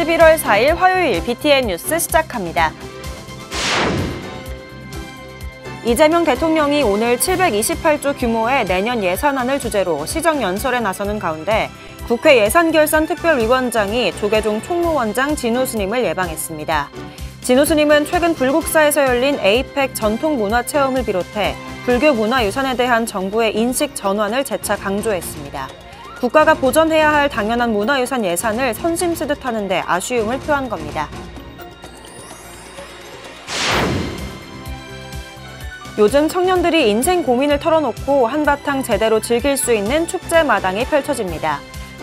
11월 4일 화요일 BTN 뉴스 시작합니다. 이재명 대통령이 오늘 728조 규모의 내년 예산안을 주제로 시정연설에 나서는 가운데 국회 예산결산특별위원장이 조계종 총무원장 진우 스님을 예방했습니다. 진우 스님은 최근 불국사에서 열린 에이펙 전통문화체험을 비롯해 불교 문화유산에 대한 정부의 인식 전환을 재차 강조했습니다. 국가가 보전해야 할 당연한 문화유산 예산을 선심 쓰듯 하는데 아쉬움을 표한 겁니다. 요즘 청년들이 인생 고민을 털어놓고 한바탕 제대로 즐길 수 있는 축제 마당이 펼쳐집니다.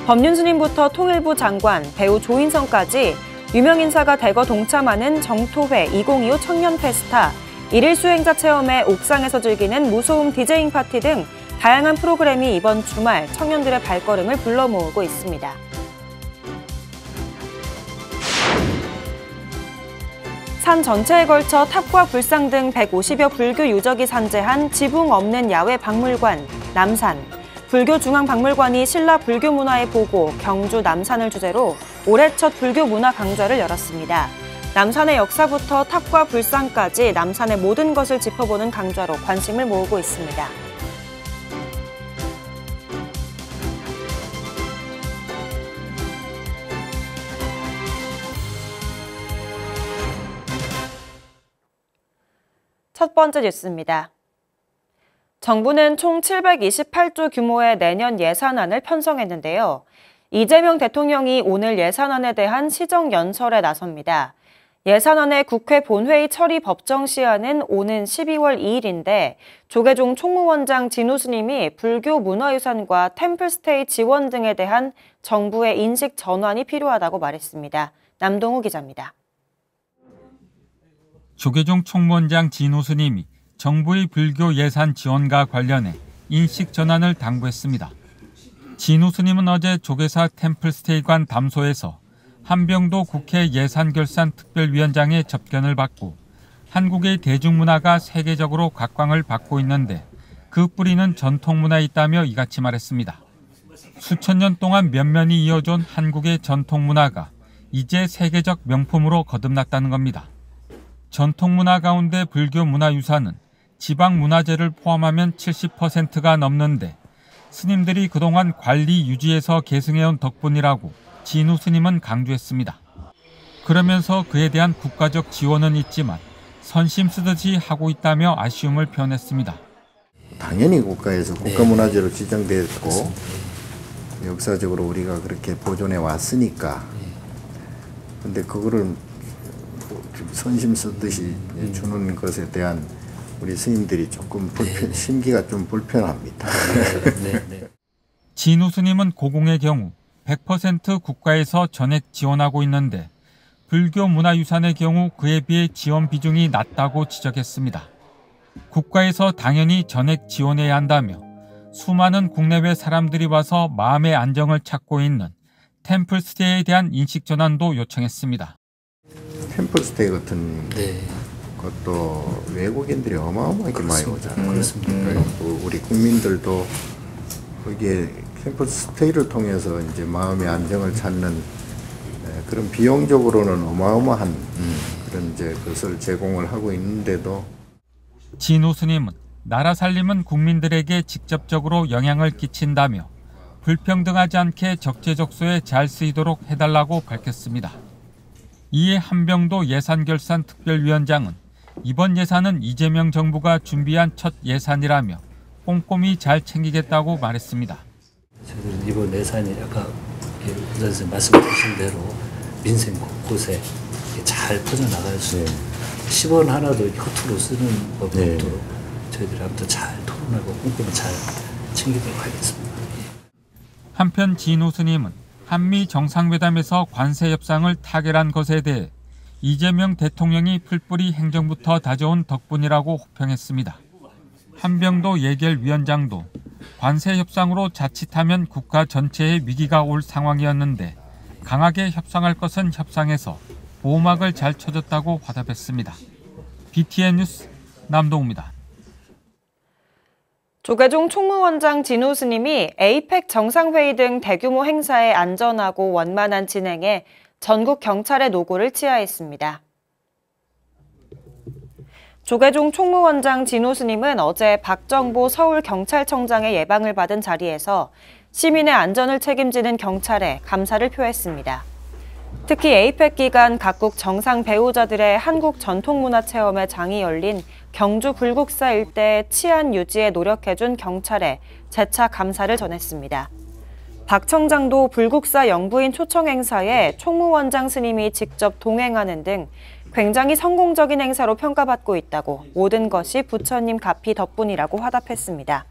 법륜 스님부터 통일부 장관, 배우 조인성까지 유명 인사가 대거 동참하는 정토회 2025 청년 페스타, 일일 수행자 체험에 옥상에서 즐기는 무소음 디제잉 파티 등 다양한 프로그램이 이번 주말 청년들의 발걸음을 불러 모으고 있습니다. 산 전체에 걸쳐 탑과 불상 등 150여 불교 유적이 산재한 지붕 없는 야외 박물관 남산. 불교중앙박물관이 신라 불교문화의 보고 경주 남산을 주제로 올해 첫 불교문화 강좌를 열었습니다. 남산의 역사부터 탑과 불상까지 남산의 모든 것을 짚어보는 강좌로 관심을 모으고 있습니다. 첫 번째 뉴스입니다. 정부는 총 728조 규모의 내년 예산안을 편성했는데요. 이재명 대통령이 오늘 예산안에 대한 시정연설에 나섭니다. 예산안의 국회 본회의 처리 법정 시한은 오는 12월 2일인데 조계종 총무원장 진우 스님이 불교 문화유산과 템플스테이 지원 등에 대한 정부의 인식 전환이 필요하다고 말했습니다. 남동우 기자입니다. 조계종 총무원장 진우 스님이 정부의 불교 예산 지원과 관련해 인식 전환을 당부했습니다. 진우 스님은 어제 조계사 템플스테이관 담소에서 한병도 국회 예산결산특별위원장의 접견을 받고 한국의 대중문화가 세계적으로 각광을 받고 있는데 그 뿌리는 전통문화에 있다며 이같이 말했습니다. 수천 년 동안 면면이 이어져온 한국의 전통문화가 이제 세계적 명품으로 거듭났다는 겁니다. 전통문화 가운데 불교 문화유산은 지방문화재를 포함하면 70%가 넘는데 스님들이 그동안 관리 유지에서 계승해온 덕분이라고 진우 스님은 강조했습니다. 그러면서 그에 대한 국가적 지원은 있지만 선심 쓰듯이 하고 있다며 아쉬움을 표현했습니다. 당연히 국가에서 국가문화재로 지정됐고 역사적으로 우리가 그렇게 보존해 왔으니까 근데 그거를 선심 쓰듯이 주는 것에 대한 우리 스님들이 조금 심기가 좀 불편합니다. 진우 스님은 고궁의 경우 100% 국가에서 전액 지원하고 있는데 불교 문화유산의 경우 그에 비해 지원 비중이 낮다고 지적했습니다. 국가에서 당연히 전액 지원해야 한다며 수많은 국내외 사람들이 와서 마음의 안정을 찾고 있는 템플스테이에 대한 인식 전환도 요청했습니다. 템플스테이 같은 것도 외국인들이 어마어마하게 많이 오잖아요. 그렇습니다. 우리 국민들도 거기에 템플스테이를 통해서 이제 마음의 안정을 찾는 그런 비용적으로는 어마어마한 그런 이제 것을 제공을 하고 있는데도 진우 스님은 나라 살림은 국민들에게 직접적으로 영향을 끼친다며 불평등하지 않게 적재적소에 잘 쓰이도록 해달라고 밝혔습니다. 이에 한병도 예산결산특별위원장은 이번 예산은 이재명 정부가 준비한 첫 예산이라며 꼼꼼히 잘 챙기겠다고 말했습니다. 저희들은 이번 예산이 아까 선생님 말씀하신 대로 민생 곳곳에 잘 퍼져나갈 수 있는 10원 하나도 허투루 쓰는 법도 없도록 저희들이 아무튼 잘 토론하고 꼼꼼히 잘 챙기도록 하겠습니다. 한편 진우 스님은 한미 정상회담에서 관세 협상을 타결한 것에 대해 이재명 대통령이 풀뿌리 행정부터 다져온 덕분이라고 호평했습니다. 한병도 예결위원장도 관세 협상으로 자칫하면 국가 전체에 위기가 올 상황이었는데 강하게 협상할 것은 협상해서 보호막을 잘 쳐줬다고 화답했습니다. BTN 뉴스 남동우입니다. 조계종 총무원장 진우 스님이 에이펙 정상회의 등 대규모 행사의 안전하고 원만한 진행에 전국 경찰의 노고를 치하했습니다. 조계종 총무원장 진호스님은 어제 박정보 서울경찰청장의 예방을 받은 자리에서 시민의 안전을 책임지는 경찰에 감사를 표했습니다. 특히 에이펙 기간 각국 정상 배우자들의 한국 전통문화체험의 장이 열린 경주 불국사 일대의 치안 유지에 노력해준 경찰에 재차 감사를 전했습니다. 박 청장도 불국사 영부인 초청 행사에 총무원장 스님이 직접 동행하는 등 굉장히 성공적인 행사로 평가받고 있다고 모든 것이 부처님 가피 덕분이라고 화답했습니다.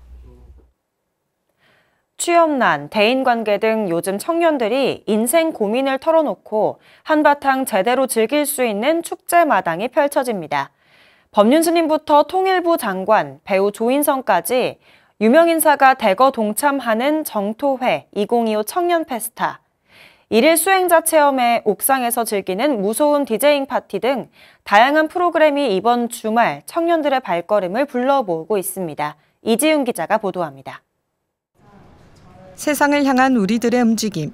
취업난, 대인관계 등 요즘 청년들이 인생 고민을 털어놓고 한바탕 제대로 즐길 수 있는 축제마당이 펼쳐집니다. 법륜스님부터 통일부 장관, 배우 조인성까지 유명인사가 대거 동참하는 정토회 2025 청년 페스타, 일일 수행자 체험에 옥상에서 즐기는 무소음 디제잉 파티 등 다양한 프로그램이 이번 주말 청년들의 발걸음을 불러모으고 있습니다. 이지윤 기자가 보도합니다. 세상을 향한 우리들의 움직임.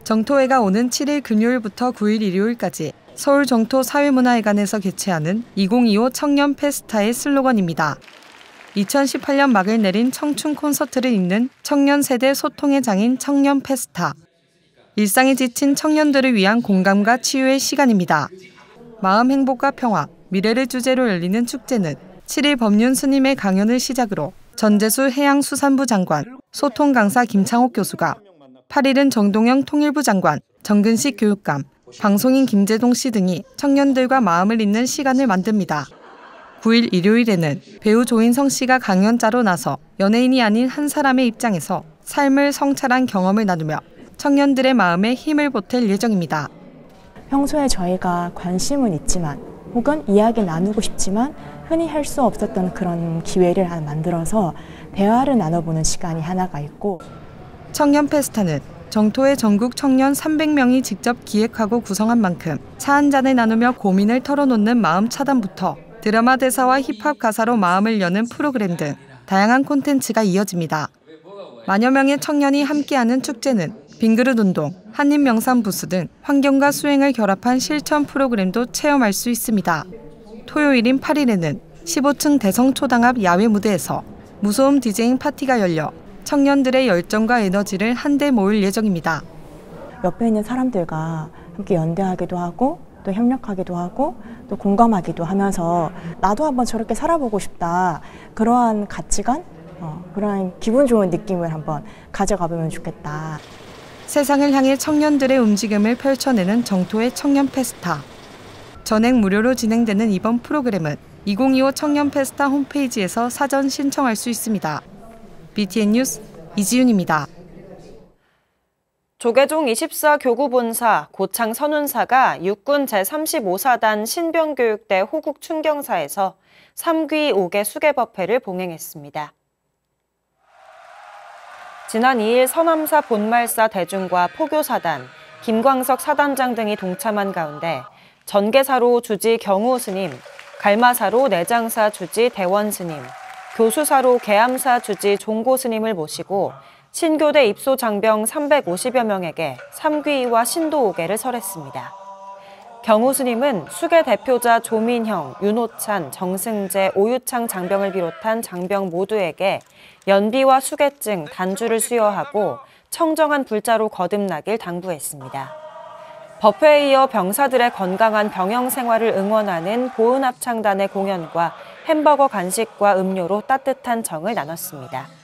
정토회가 오는 7일 금요일부터 9일 일요일까지 서울 정토 사회문화회관에서 개최하는 2025 청년 페스타의 슬로건입니다. 2018년 막을 내린 청춘 콘서트를 잇는 청년 세대 소통의 장인 청년 페스타. 일상에 지친 청년들을 위한 공감과 치유의 시간입니다. 마음 행복과 평화, 미래를 주제로 열리는 축제는 7일 법륜 스님의 강연을 시작으로 전재수 해양수산부 장관, 소통 강사 김창옥 교수가, 8일은 정동영 통일부 장관, 정근식 교육감, 방송인 김재동 씨 등이 청년들과 마음을 잇는 시간을 만듭니다. 9일 일요일에는 배우 조인성 씨가 강연자로 나서 연예인이 아닌 한 사람의 입장에서 삶을 성찰한 경험을 나누며 청년들의 마음에 힘을 보탤 예정입니다. 평소에 저희가 관심은 있지만 혹은 이야기 나누고 싶지만 흔히 할 수 없었던 그런 기회를 하나 만들어서 대화를 나눠보는 시간이 하나가 있고, 청년 페스타는 정토의 전국 청년 300명이 직접 기획하고 구성한 만큼 차 한잔을 나누며 고민을 털어놓는 마음 차단부터 드라마 대사와 힙합 가사로 마음을 여는 프로그램 등 다양한 콘텐츠가 이어집니다. 만여 명의 청년이 함께하는 축제는 빙그릇 운동, 한림명산 부스 등 환경과 수행을 결합한 실천 프로그램도 체험할 수 있습니다. 토요일인 8일에는 15층 대성초당 앞 야외 무대에서 무소음 디제잉 파티가 열려 청년들의 열정과 에너지를 한데 모을 예정입니다. 옆에 있는 사람들과 함께 연대하기도 하고 또 협력하기도 하고 또 공감하기도 하면서 나도 한번 저렇게 살아보고 싶다. 그러한 가치관, 그러한 기분 좋은 느낌을 한번 가져가 보면 좋겠다. 세상을 향해 청년들의 움직임을 펼쳐내는 정토의 청년 페스타. 전액 무료로 진행되는 이번 프로그램은 2025 청년 페스타 홈페이지에서 사전 신청할 수 있습니다. BTN 뉴스 이지윤입니다. 조계종 24 교구본사 고창 선운사가 육군 제35사단 신병교육대 호국 충경사에서 3귀 5개 수계법회를 봉행했습니다. 지난 2일 서남사 본말사 대중과 포교사단, 김광석 사단장 등이 동참한 가운데 전계사로 주지 경우 스님, 갈마사로 내장사 주지 대원 스님, 교수사로 계암사 주지 종고 스님을 모시고 신교대 입소 장병 350여 명에게 3귀와 신도 5개를 설했습니다. 경우 스님은 수계 대표자 조민형, 윤호찬, 정승재, 오유창 장병을 비롯한 장병 모두에게 연비와 수계증, 단주를 수여하고 청정한 불자로 거듭나길 당부했습니다. 법회에 이어 병사들의 건강한 병영 생활을 응원하는 보은합창단의 공연과 햄버거 간식과 음료로 따뜻한 정을 나눴습니다.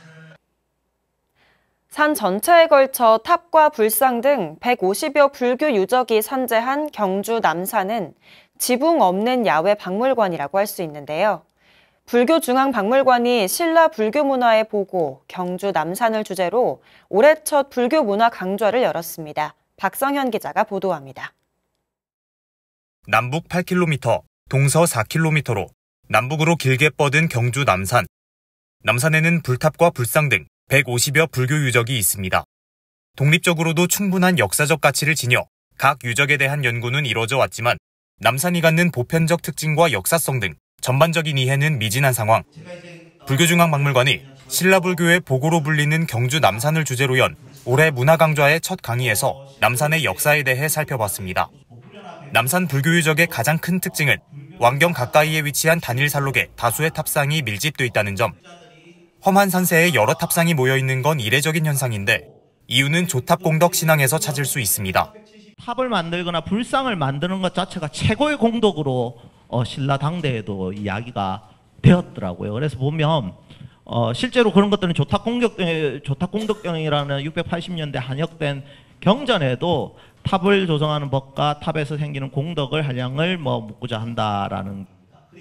산 전체에 걸쳐 탑과 불상 등 150여 불교 유적이 산재한 경주 남산은 지붕 없는 야외 박물관이라고 할 수 있는데요. 불교중앙박물관이 신라 불교문화의 보고 경주 남산을 주제로 올해 첫 불교문화 강좌를 열었습니다. 박성현 기자가 보도합니다. 남북 8km, 동서 4km로 남북으로 길게 뻗은 경주 남산. 남산에는 불탑과 불상 등 150여 불교 유적이 있습니다. 독립적으로도 충분한 역사적 가치를 지녀 각 유적에 대한 연구는 이루어져 왔지만 남산이 갖는 보편적 특징과 역사성 등 전반적인 이해는 미진한 상황. 불교중앙박물관이 신라불교의 보고로 불리는 경주 남산을 주제로 연 올해 문화강좌의 첫 강의에서 남산의 역사에 대해 살펴봤습니다. 남산 불교 유적의 가장 큰 특징은 왕경 가까이에 위치한 단일 산록에 다수의 탑상이 밀집돼 있다는 점. 험한 산세에 여러 탑상이 모여 있는 건 이례적인 현상인데 이유는 조탑공덕 신앙에서 찾을 수 있습니다. 탑을 만들거나 불상을 만드는 것 자체가 최고의 공덕으로 신라 당대에도 이야기가 되었더라고요. 그래서 보면 실제로 그런 것들은 조탑공덕경이라는 680년대 한역된 경전에도 탑을 조성하는 법과 탑에서 생기는 공덕을 한량을 묻고자 한다라는.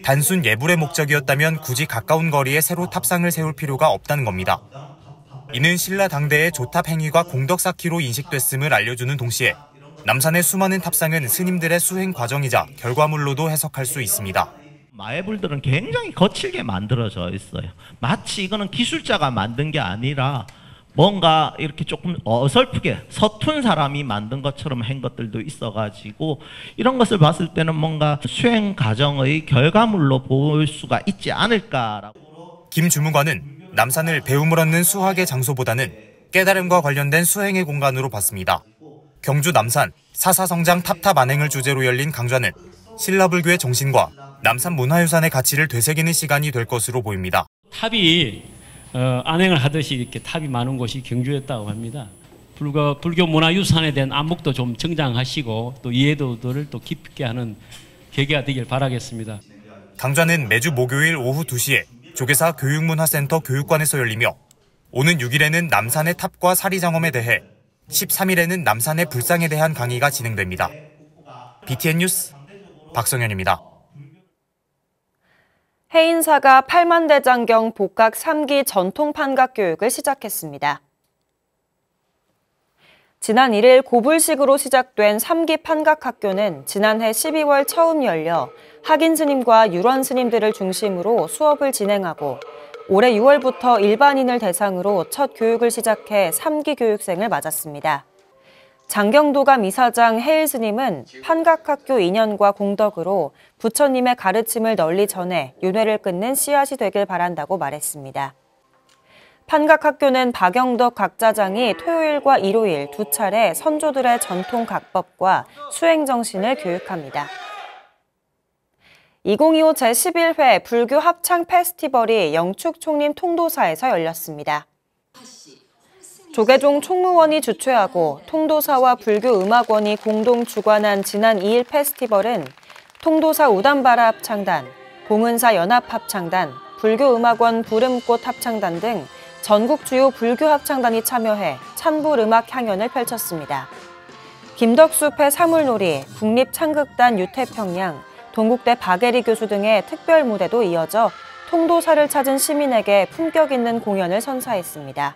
단순 예불의 목적이었다면 굳이 가까운 거리에 새로 탑상을 세울 필요가 없다는 겁니다. 이는 신라 당대의 조탑 행위가 공덕 쌓기로 인식됐음을 알려주는 동시에 남산의 수많은 탑상은 스님들의 수행 과정이자 결과물로도 해석할 수 있습니다. 마애불들은 굉장히 거칠게 만들어져 있어요. 마치 이거는 기술자가 만든 게 아니라 뭔가 이렇게 조금 어설프게 서툰 사람이 만든 것처럼 한 것들도 있어가지고 이런 것을 봤을 때는 뭔가 수행 과정의 결과물로 볼 수가 있지 않을까라고. 김 주무관은 남산을 배움을 얻는 수학의 장소보다는 깨달음과 관련된 수행의 공간으로 봤습니다. 경주 남산 사사성장 탑탑 안행을 주제로 열린 강좌는 신라불교의 정신과 남산 문화유산의 가치를 되새기는 시간이 될 것으로 보입니다. 탑이 안행을 하듯이 이렇게 탑이 많은 곳이 경주였다고 합니다. 불교 문화유산에 대한 안목도 좀 정장하시고 또 이해도를 또 깊게 하는 계기가 되길 바라겠습니다. 강좌는 매주 목요일 오후 2시에 조계사 교육문화센터 교육관에서 열리며 오는 6일에는 남산의 탑과 사리장엄에 대해 13일에는 남산의 불상에 대한 강의가 진행됩니다. BTN 뉴스 박성현입니다. 해인사가 8만대장경 복각 3기 전통 판각 교육을 시작했습니다. 지난 1일 고불식으로 시작된 3기 판각학교는 지난해 12월 처음 열려 학인 스님과 유런 스님들을 중심으로 수업을 진행하고 올해 6월부터 일반인을 대상으로 첫 교육을 시작해 3기 교육생을 맞았습니다. 장경도감 이사장 해일 스님은 판각학교 2년과 공덕으로 부처님의 가르침을 널리 전해 윤회를 끊는 씨앗이 되길 바란다고 말했습니다. 판각학교는 박영덕 각자장이 토요일과 일요일 두 차례 선조들의 전통 각법과 수행 정신을 교육합니다. 2025 제11회 불교 합창 페스티벌이 영축 총림 통도사에서 열렸습니다. 조계종 총무원이 주최하고 통도사와 불교음악원이 공동 주관한 지난 2일 페스티벌은 통도사 우담바라 합창단, 봉은사 연합합창단, 불교음악원 부름꽃 합창단 등 전국 주요 불교 합창단이 참여해 찬불음악 향연을 펼쳤습니다. 김덕수패 사물놀이, 국립창극단 유태평양, 동국대 박예리 교수 등의 특별 무대도 이어져 통도사를 찾은 시민에게 품격 있는 공연을 선사했습니다.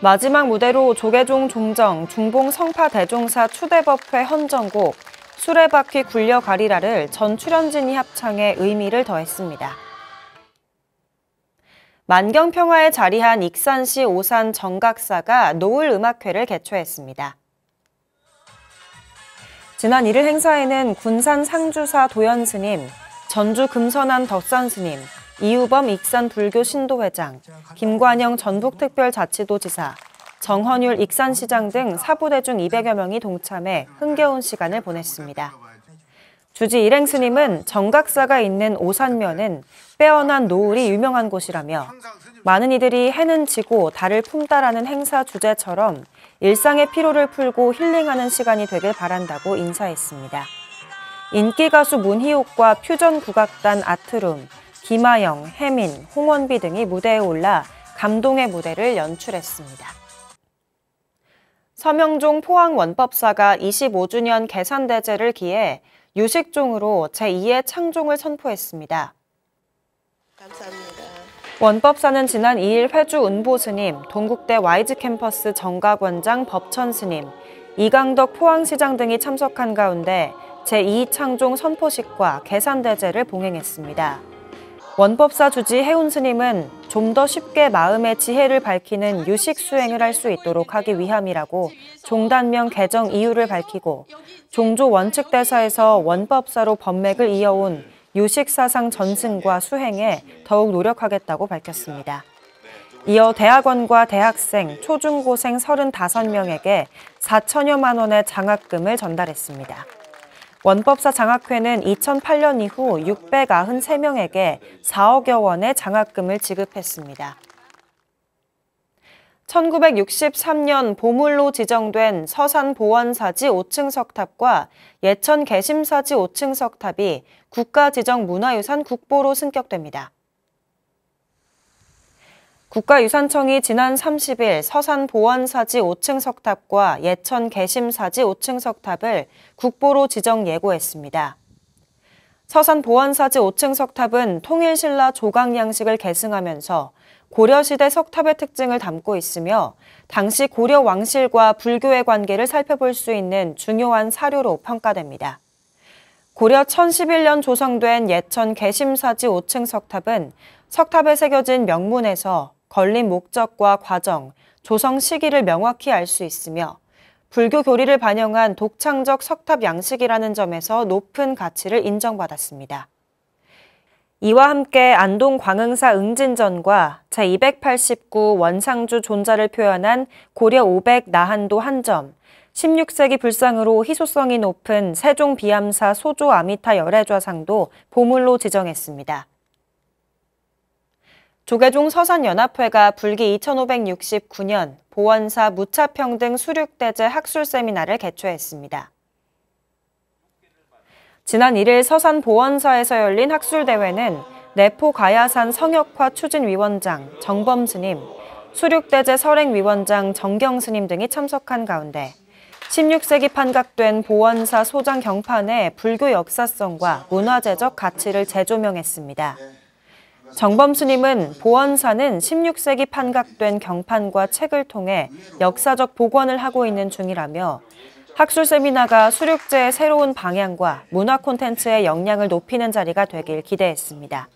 마지막 무대로 조계종 종정, 중봉 성파 대종사 추대법회 헌정곡, 수레바퀴 굴려가리라를 전 출연진이 합창해 의미를 더했습니다. 만경평화에 자리한 익산시 오산 정각사가 노을 음악회를 개최했습니다. 지난 1일 행사에는 군산 상주사 도연스님, 전주 금선안 덕산스님, 이우범 익산 불교 신도회장, 김관영 전북특별자치도지사, 정헌율 익산시장 등 사부대중 200여 명이 동참해 흥겨운 시간을 보냈습니다. 주지 일행스님은 정각사가 있는 오산면은 빼어난 노을이 유명한 곳이라며 많은 이들이 해는 지고 달을 품다라는 행사 주제처럼 일상의 피로를 풀고 힐링하는 시간이 되길 바란다고 인사했습니다. 인기 가수 문희옥과 퓨전 국악단 아트룸, 김아영, 혜민, 홍원비 등이 무대에 올라 감동의 무대를 연출했습니다. 서명종 포항원법사가 25주년 개산대제를 기해 유식종으로 제2의 창종을 선포했습니다. 감사합니다. 원법사는 지난 2일 회주 은보스님, 동국대 YG 캠퍼스 정각원장 법천스님, 이강덕 포항시장 등이 참석한 가운데 제2창종 선포식과 개산대제를 봉행했습니다. 원법사 주지 해운스님은 좀 더 쉽게 마음의 지혜를 밝히는 유식 수행을 할 수 있도록 하기 위함이라고 종단명 개정 이유를 밝히고 종조 원칙대사에서 원법사로 법맥을 이어온 유식 사상 전승과 수행에 더욱 노력하겠다고 밝혔습니다. 이어 대학원과 대학생, 초중고생 35명에게 4천여만 원의 장학금을 전달했습니다. 원법사 장학회는 2008년 이후 693명에게 4억여 원의 장학금을 지급했습니다. 1963년 보물로 지정된 서산 보원사지 5층 석탑과 예천 개심사지 5층 석탑이 국가지정 문화유산 국보로 승격됩니다. 국가유산청이 지난 30일 서산 보원사지 5층 석탑과 예천 개심사지 5층 석탑을 국보로 지정 예고했습니다. 서산 보원사지 5층 석탑은 통일신라 조각 양식을 계승하면서 고려시대 석탑의 특징을 담고 있으며 당시 고려 왕실과 불교의 관계를 살펴볼 수 있는 중요한 사료로 평가됩니다. 고려 1011년 조성된 예천 개심사지 5층 석탑은 석탑에 새겨진 명문에서 건립 목적과 과정, 조성 시기를 명확히 알 수 있으며 불교 교리를 반영한 독창적 석탑 양식이라는 점에서 높은 가치를 인정받았습니다. 이와 함께 안동 광흥사 응진전과 제289 원상주 존자를 표현한 고려 500 나한도 한 점, 16세기 불상으로 희소성이 높은 세종 비암사 소조 아미타 열애좌상도 보물로 지정했습니다. 조계종 서산연합회가 불기 2569년 보원사 무차평등 수륙대제 학술 세미나를 개최했습니다. 지난 1일 서산 보원사에서 열린 학술대회는 내포 가야산 성역화 추진위원장 정범 스님, 수륙대제 설행위원장 정경 스님 등이 참석한 가운데 16세기 판각된 보원사 소장 경판의 불교 역사성과 문화재적 가치를 재조명했습니다. 정범 스님은 보원사는 16세기 판각된 경판과 책을 통해 역사적 복원을 하고 있는 중이라며 학술 세미나가 수륙제의 새로운 방향과 문화 콘텐츠의 역량을 높이는 자리가 되길 기대했습니다.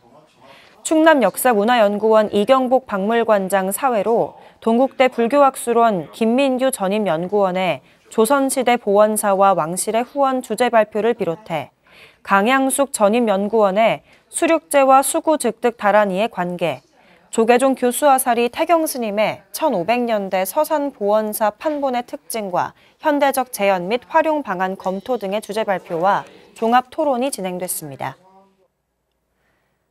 충남역사문화연구원 이경복 박물관장 사회로 동국대 불교학술원 김민규 전임연구원의 조선시대 보원사와 왕실의 후원 주제 발표를 비롯해 강양숙 전임연구원의 수륙제와 수구 즉득 다란이의 관계, 조계종 교수아사리 태경 스님의 1500년대 서산 보원사 판본의 특징과 현대적 재현 및 활용 방안 검토 등의 주제 발표와 종합 토론이 진행됐습니다.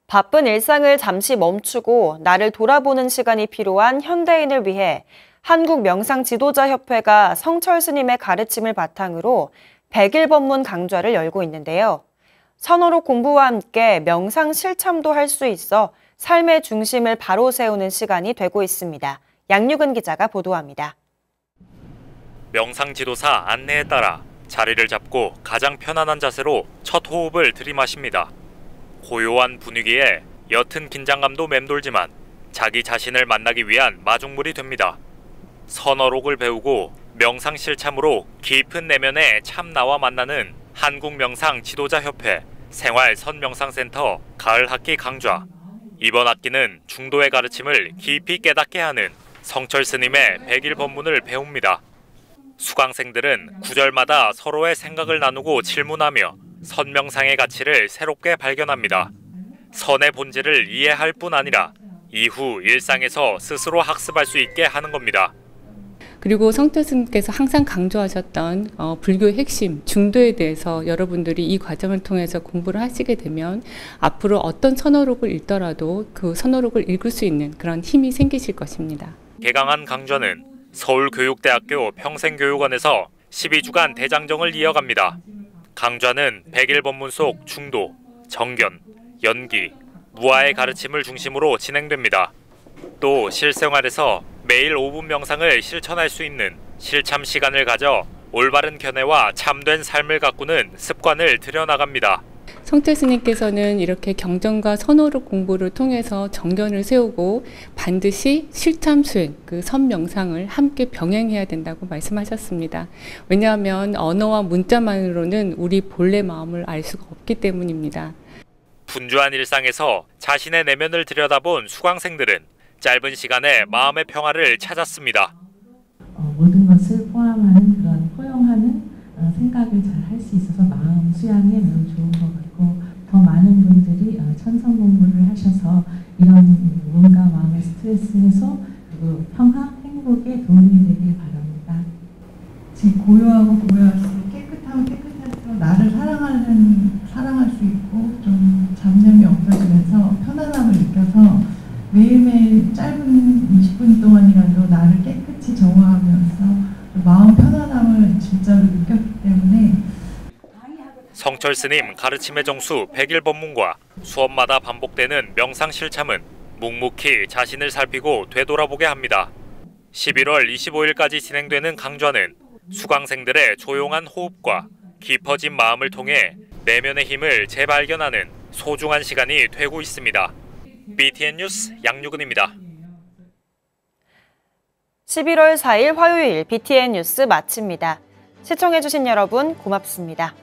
바쁜 일상을 잠시 멈추고 나를 돌아보는 시간이 필요한 현대인을 위해 한국명상지도자협회가 성철 스님의 가르침을 바탕으로 100일 법문 강좌를 열고 있는데요. 선어록 공부와 함께 명상 실참도 할 수 있어 삶의 중심을 바로 세우는 시간이 되고 있습니다. 양유근 기자가 보도합니다. 명상 지도사 안내에 따라 자리를 잡고 가장 편안한 자세로 첫 호흡을 들이마십니다. 고요한 분위기에 옅은 긴장감도 맴돌지만 자기 자신을 만나기 위한 마중물이 됩니다. 선어록을 배우고 명상 실참으로 깊은 내면의 참나와 만나는 한국명상지도자협회 생활선명상센터 가을 학기 강좌. 이번 학기는 중도의 가르침을 깊이 깨닫게 하는 성철 스님의 100일 법문을 배웁니다. 수강생들은 구절마다 서로의 생각을 나누고 질문하며 선명상의 가치를 새롭게 발견합니다. 선의 본질을 이해할 뿐 아니라 이후 일상에서 스스로 학습할 수 있게 하는 겁니다. 그리고 성철 스님께서 항상 강조하셨던 불교의 핵심, 중도에 대해서 여러분들이 이 과정을 통해서 공부를 하시게 되면 앞으로 어떤 선어록을 읽더라도 그 선어록을 읽을 수 있는 그런 힘이 생기실 것입니다. 개강한 강좌는 서울교육대학교 평생교육원에서 12주간 대장정을 이어갑니다. 강좌는 100일 법문 속 중도, 정견, 연기, 무아의 가르침을 중심으로 진행됩니다. 또 실생활에서 매일 5분 명상을 실천할 수 있는 실참 시간을 가져 올바른 견해와 참된 삶을 가꾸는 습관을 들여나갑니다. 성철 스님께서는 이렇게 경전과 선어록 공부를 통해서 정견을 세우고 반드시 실참 수행, 그 선명상을 함께 병행해야 된다고 말씀하셨습니다. 왜냐하면 언어와 문자만으로는 우리 본래 마음을 알 수가 없기 때문입니다. 분주한 일상에서 자신의 내면을 들여다본 수강생들은 짧은 시간에 마음의 평화를 찾았습니다. 모든 것을 포함하는 그런 포용하는 생각을 잘 할 수 있어서 마음 수양에 매우 좋은 것 같고 더 많은 분들이 천성 공부를 하셔서 이런 몸과 마음의 스트레스 해소 매일매일 짧은 20분 동안이라도 나를 깨끗이 정화하면서 마음 편안함을 진짜로 느꼈기 때문에 성철 스님 가르침의 정수 100일 법문과 수업마다 반복되는 명상 실참은 묵묵히 자신을 살피고 되돌아보게 합니다. 11월 25일까지 진행되는 강좌는 수강생들의 조용한 호흡과 깊어진 마음을 통해 내면의 힘을 재발견하는 소중한 시간이 되고 있습니다. BTN 뉴스 양유근입니다. 11월 4일 화요일 BTN 뉴스 마칩니다. 시청해주신 여러분 고맙습니다.